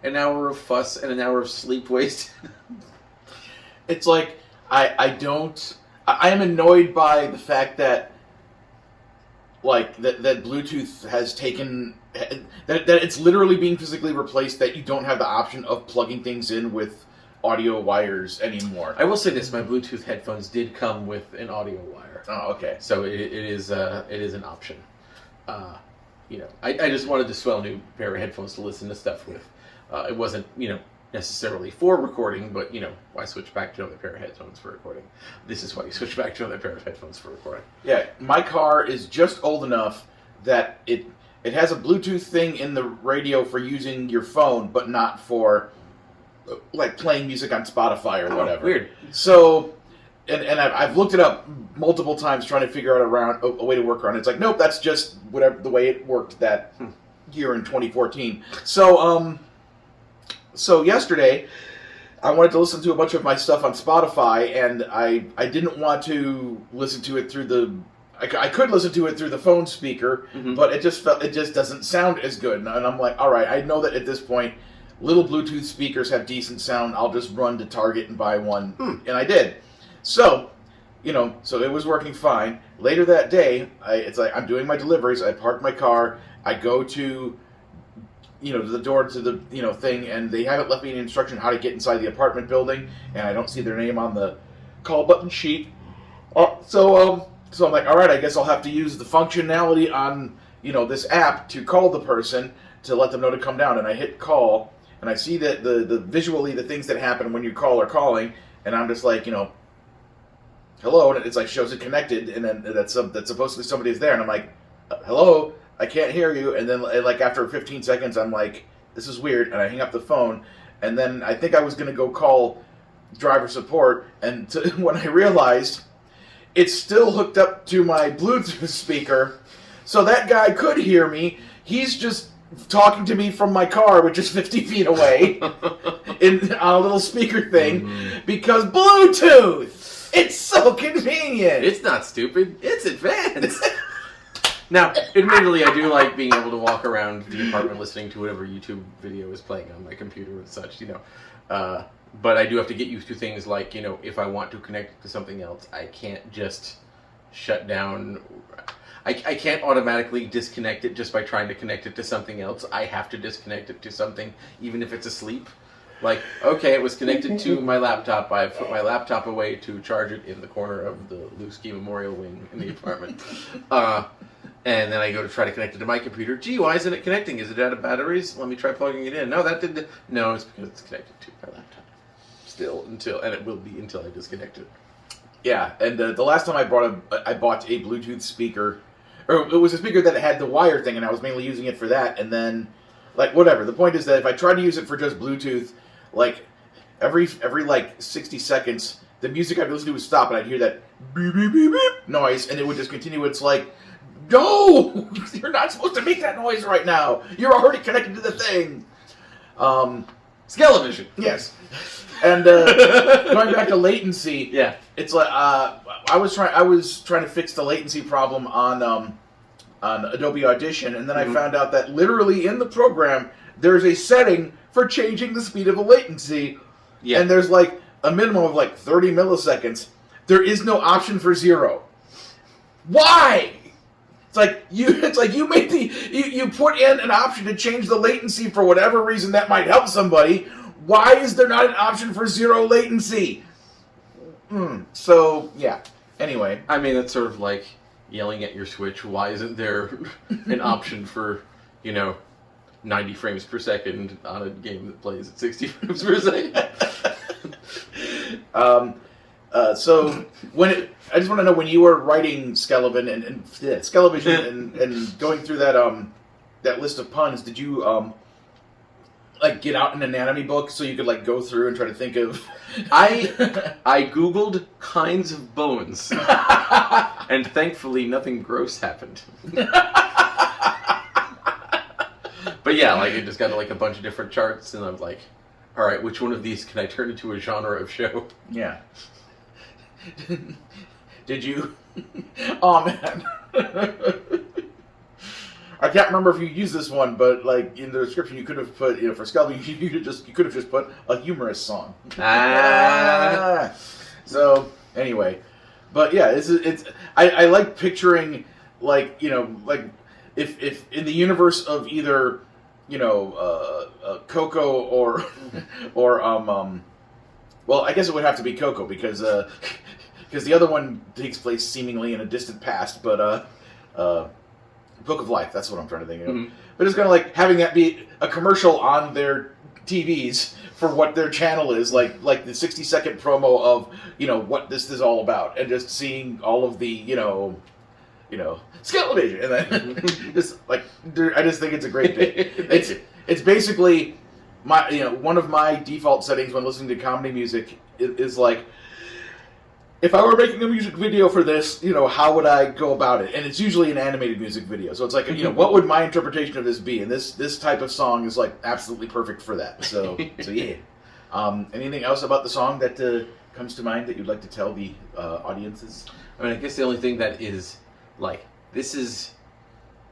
I: an hour of fuss and an hour of sleep wasted.
D: It's like, I am annoyed by the fact that that Bluetooth has taken, that it's literally being physically replaced, that you don't have the option of plugging things in with audio wires anymore.
I: I will say this, my Bluetooth headphones did come with an audio wire.
D: Oh, okay.
I: So it is an option. I just wanted to swell new pair of headphones to listen to stuff with. It wasn't, necessarily for recording, but, why switch back to another pair of headphones for recording? This is why you switch back to another pair of headphones for recording.
D: Yeah, my car is just old enough that it has a Bluetooth thing in the radio for using your phone, but not for, playing music on Spotify or whatever.
I: Weird.
D: So, and I've looked it up multiple times trying to figure out a way to work around it. It's like, nope, that's just whatever the way it worked that year in 2014. So yesterday, I wanted to listen to a bunch of my stuff on Spotify, and I didn't want to listen to it through the... I could listen to it through the phone speaker, but it just doesn't sound as good. And I'm like, all right, I know that at this point, little Bluetooth speakers have decent sound. I'll just run to Target and buy one, and I did. So, so it was working fine. Later that day, it's like I'm doing my deliveries. I park my car. I go to... the door to the, thing, and they haven't left me any instruction how to get inside the apartment building, and I don't see their name on the call button sheet. So I'm like, all right, I guess I'll have to use the functionality on, this app to call the person to let them know to come down. And I hit call, and I see that the visually the things that happen when you call or calling, and I'm just like, hello, and it's shows it connected, and then that's supposedly somebody's there, and I'm like, hello. I can't hear you, and then after 15 seconds, I'm like, this is weird, and I hang up the phone, and then I think I was going to go call driver support, and when I realized it's still hooked up to my Bluetooth speaker, so that guy could hear me. He's just talking to me from my car, which is 50 feet away, on a little speaker thing, because Bluetooth! It's so convenient!
I: It's not stupid, it's advanced! Now, admittedly, I do like being able to walk around the apartment listening to whatever YouTube video is playing on my computer and such, But I do have to get used to things like, if I want to connect it to something else, I can't just shut down. I can't automatically disconnect it just by trying to connect it to something else. I have to disconnect it to something, even if it's asleep. Okay, it was connected to my laptop. I put my laptop away to charge it in the corner of the Lusky Memorial Wing in the apartment. And then I go to try to connect it to my computer. Gee, why isn't it connecting? Is it out of batteries? Let me try plugging it in. No, that didn't. No, it's because it's connected to my laptop. Still, and it will be until I disconnect it.
D: Yeah, and the last time I bought a Bluetooth speaker, or it was a speaker that had the wire thing, and I was mainly using it for that. And then, whatever. The point is that if I try to use it for just Bluetooth, every 60 seconds, the music I'd listen to would stop, and I'd hear that beep beep beep beep noise, and it would just continue. It's like, no, you're not supposed to make that noise right now. You're already connected to the thing.
I: Skelevision.
D: Yes. And going back to latency,
I: yeah,
D: it's like I was trying to fix the latency problem on Adobe Audition, and then I found out that literally in the program there's a setting for changing the speed of the latency, and there's a minimum of 30 milliseconds. There is no option for 0. Why? You made you put in an option to change the latency for whatever reason that might help somebody. Why is there not an option for 0 latency? So yeah. Anyway,
I: I mean that's sort of like yelling at your Switch. Why isn't there an option for 90 frames per second on a game that plays at 60 frames per second?
D: So I just want to know, when you were writing Skelevision and going through that list of puns, did you like get out an anatomy book so you could like go through and try to think of?
I: I googled kinds of bones, and thankfully nothing gross happened. But yeah, like it just got like a bunch of different charts, and I'm like, all right, which one of these can I turn into a genre of show?
D: Yeah. Did you? Oh man. I can't remember if you used this one, but like in the description, you could have put, for Skelevision, you could have just put a humorous song. So anyway, but yeah, I like picturing like if in the universe of either Coco or well, I guess it would have to be Coco because the other one takes place seemingly in a distant past, but Book of Life, that's what I'm trying to think of. Mm-hmm. But it's kind of like having that be a commercial on their TVs for what their channel is, like the 60-second promo of what this is all about, and just seeing all of the Skelevision, and then just like I just think it's a great bit. It's basically my one of my default settings when listening to comedy music is like, if I were making a music video for this, how would I go about it? And it's usually an animated music video. So it's like, what would my interpretation of this be? And this type of song is like absolutely perfect for that. So yeah. Anything else about the song that comes to mind that you'd like to tell the audiences?
I: I mean, I guess the only thing that is like, this is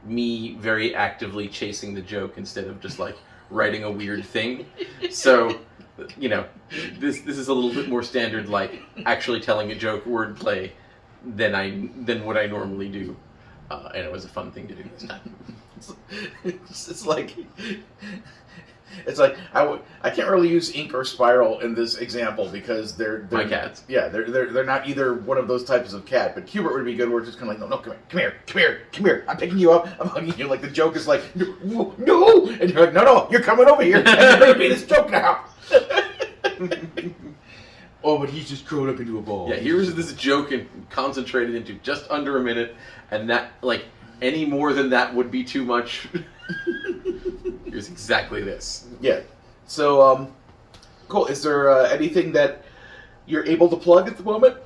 I: me very actively chasing the joke instead of just like writing a weird thing. So, this is a little bit more standard, like actually telling a joke, wordplay, than what I normally do, and it was a fun thing to do this time.
D: It's like I can't really use ink or spiral in this example because they're
I: my cats.
D: Yeah, they're not either one of those types of cat. But Hubert would be good. Where it's just kind of like, no, come here. I'm picking you up. I'm hugging you. Like the joke is like, no, and you're like, no, you're coming over here. And you're gonna be this joke now. Oh, but he's just curled up into a ball.
I: Yeah, here's this joke and concentrated into just under a minute, and that like any more than that would be too much. Here's exactly this.
D: Yeah. So, cool. Is there anything that you're able to plug at the moment?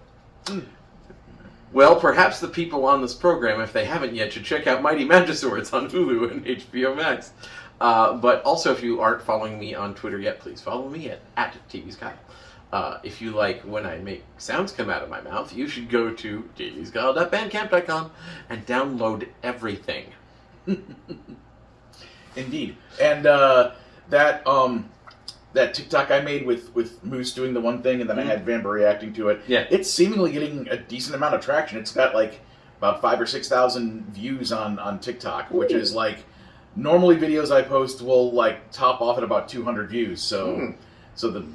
I: Well, perhaps the people on this program, if they haven't yet, should check out Mighty Magiswords on Hulu and HBO Max. But also, if you aren't following me on Twitter yet, please follow me at TVSkyle. If you like when I make sounds come out of my mouth, you should go to tvskyle.bandcamp.com and download everything.
D: Indeed. And that TikTok I made with Moose doing the one thing, and then I had Vamber reacting to it.
I: Yeah.
D: It's seemingly getting a decent amount of traction. It's got like about 5,000 or 6,000 views on TikTok, which is like normally videos I post will like top off at about 200 views. So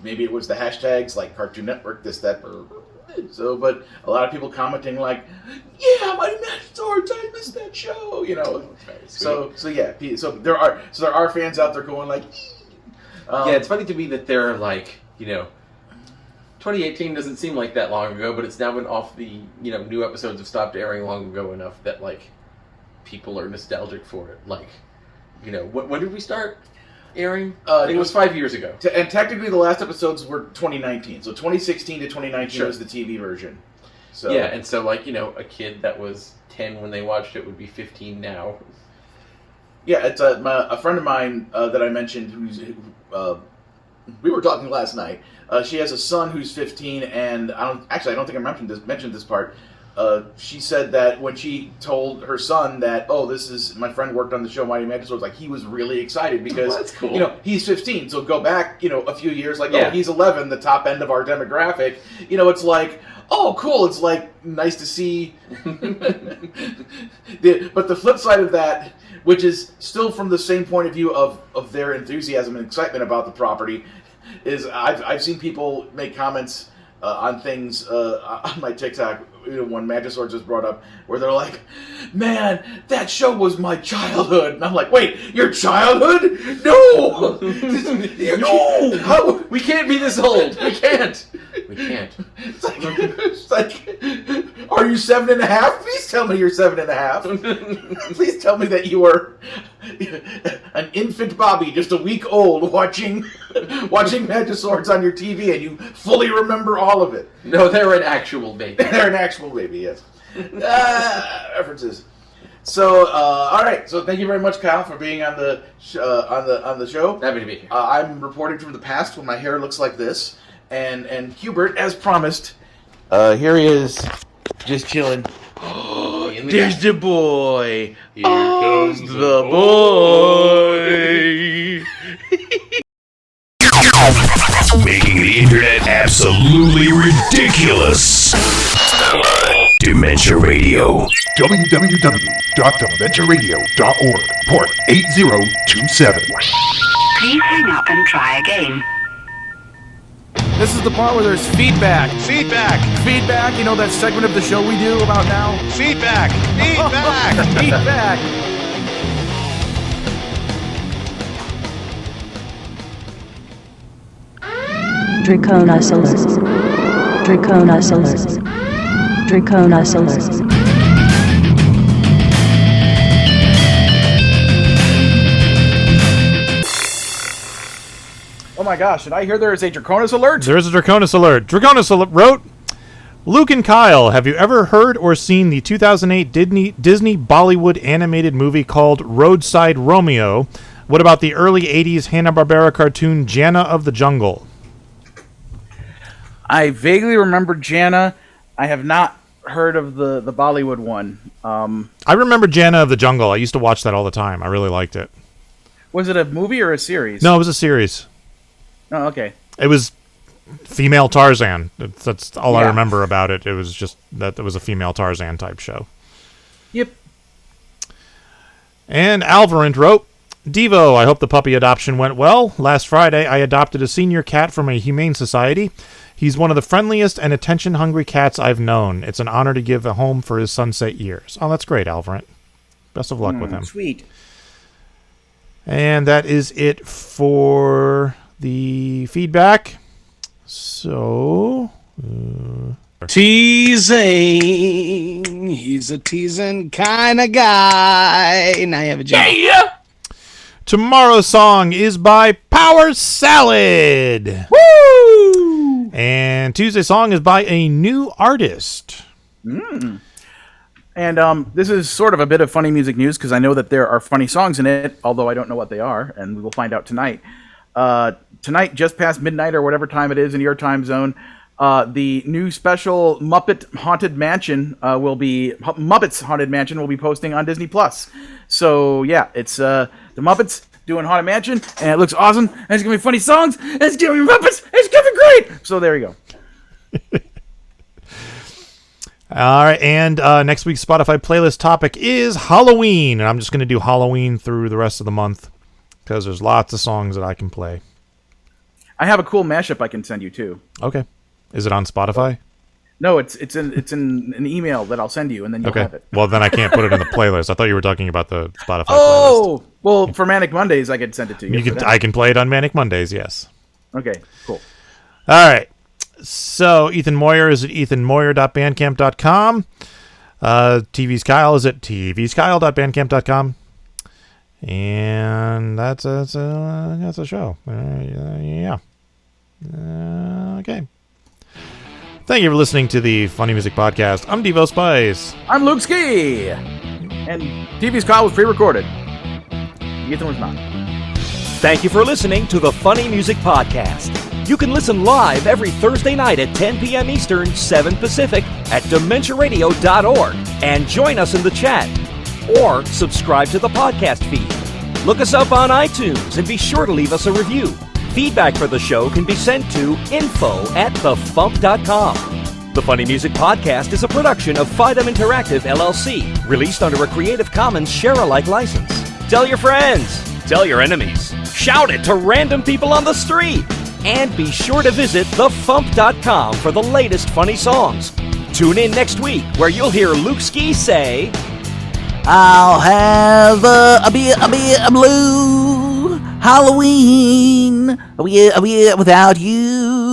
D: maybe it was the hashtags like Cartoon Network, this, that. So, but a lot of people commenting like, yeah, Mighty Magiswords, I missed that show, So there are fans out there going like,
I: yeah, it's funny to me that they're like, 2018 doesn't seem like that long ago, but it's now been off the, new episodes have stopped airing long ago enough that like people are nostalgic for it. Like, when did we start airing? I think it was 5 years ago.
D: And technically the last episodes were 2019. So 2016 to 2019 was the TV version. So
I: yeah, and so like, a kid that was 10 when they watched it would be 15 now.
D: Yeah, it's a friend of mine that I mentioned we were talking last night. She has a son who's 15, and I don't think I mentioned this part. She said that when she told her son that, this is my friend worked on the show Mighty Magiswords, like he was really excited because
I: that's cool.
D: He's 15, so go back a few years, like he's 11, the top end of our demographic. It's like, oh cool, it's like nice to see. But the flip side of that, which is still from the same point of view of their enthusiasm and excitement about the property, is I've seen people make comments on things on my TikTok when Magiswords was brought up, where they're like, man, that show was my childhood. And I'm like, wait, your childhood? No! No!
I: We can't be this old. We can't. We can't.
D: It's like, are you 7.5? Please tell me you're 7.5. Please tell me that you are an infant Bobby, just a week old, watching Magiswords on your TV, and you fully remember all of it.
I: No, they're an actual baby.
D: They're an actual baby, yes. References. So, all right. So, thank you very much, Kyle, for being on the on the show.
I: Happy to be here.
D: I'm reporting from the past when my hair looks like this, and Hubert, as promised, here he is, just chilling. There's the boy. Here comes the boy.
J: Making the internet absolutely ridiculous. Dementia Radio.
H: www.dementiaradio.org. Port 8027.
K: Please hang up and try again.
D: This is the part where there's feedback. Feedback. You know that segment of the show we do about now?
J: Feedback.
D: Feedback.
L: Draconis alert. Draconis alert. Draconis alert.
D: Oh my gosh, did I hear there is a Draconis alert?
A: There is a Draconis alert. Draconis alert wrote, Luke and Kyle, have you ever heard or seen the 2008 Disney Bollywood animated movie called Roadside Romeo? What about the early 80s Hanna-Barbera cartoon Jana of the Jungle?
D: I vaguely remember Jana. I have not heard of the Bollywood one.
A: I remember Jana of the Jungle. I used to watch that all the time. I really liked it.
D: Was it a movie or a series?
A: No, it was a series.
D: Oh, okay.
A: It was female Tarzan. That's all I
D: Yeah.
A: remember about it. It was just that it was a female Tarzan type show.
D: Yep.
A: And Alvarant wrote, Devo, I hope the puppy adoption went well. Last Friday, I adopted a senior cat from a humane society. He's one of the friendliest and attention-hungry cats I've known. It's an honor to give a home for his sunset years. Oh, that's great, Alvarant. Best of luck with him.
D: Sweet.
A: And that is it for the feedback. So...
M: Teasing. He's a teasing kind of guy. Now you have a job.
A: Yeah! Tomorrow's song is by Power Salad.
D: Woo!
A: And Tuesday's song is by a new artist.
D: And this is sort of a bit of funny music news because I know that there are funny songs in it, although I don't know what they are, and we will find out tonight. Tonight, just past midnight or whatever time it is in your time zone, the new special Muppets Haunted Mansion will be posting on Disney Plus. So yeah, it's the Muppets doing Haunted Mansion, and it looks awesome. And it's gonna be funny songs. And it's gonna be Muppets. And it's gonna be great. So there you go.
A: All right, and next week's Spotify playlist topic is Halloween, and I'm just going to do Halloween through the rest of the month because there's lots of songs that I can play.
D: I have a cool mashup I can send you too.
A: Okay, is it on Spotify?
D: No, it's in an email that I'll send you, and then you'll have it.
A: Well, then I can't put it in the playlist. I thought you were talking about the Spotify playlist.
D: Oh, well, for Manic Mondays, I could send it to you.
A: I can play it on Manic Mondays, yes.
D: Okay, cool.
A: All right. So, Ethan Mawyer is at ethanmawyer.bandcamp.com. TV's Kyle is at tvskyle.bandcamp.com. And that's a show. Yeah. Okay. Thank you for listening to the Funny Music Podcast. I'm Devo Spice.
D: I'm Luke Ski. And TV's Kyle was pre-recorded. Ethan was not.
C: Thank you for listening to the Funny Music Podcast. You can listen live every Thursday night at 10 p.m. Eastern, 7 Pacific at DementiaRadio.org and join us in the chat. Or subscribe to the podcast feed. Look us up on iTunes and be sure to leave us a review. Feedback for the show can be sent to info@thefump.com. The Funny Music Podcast is a production of Fidem Interactive, LLC, released under a Creative Commons share-alike license. Tell your friends. Tell your enemies. Shout it to random people on the street. And be sure to visit thefump.com for the latest funny songs. Tune in next week where you'll hear Luke Ski say,
M: I'll have a blue Halloween without you.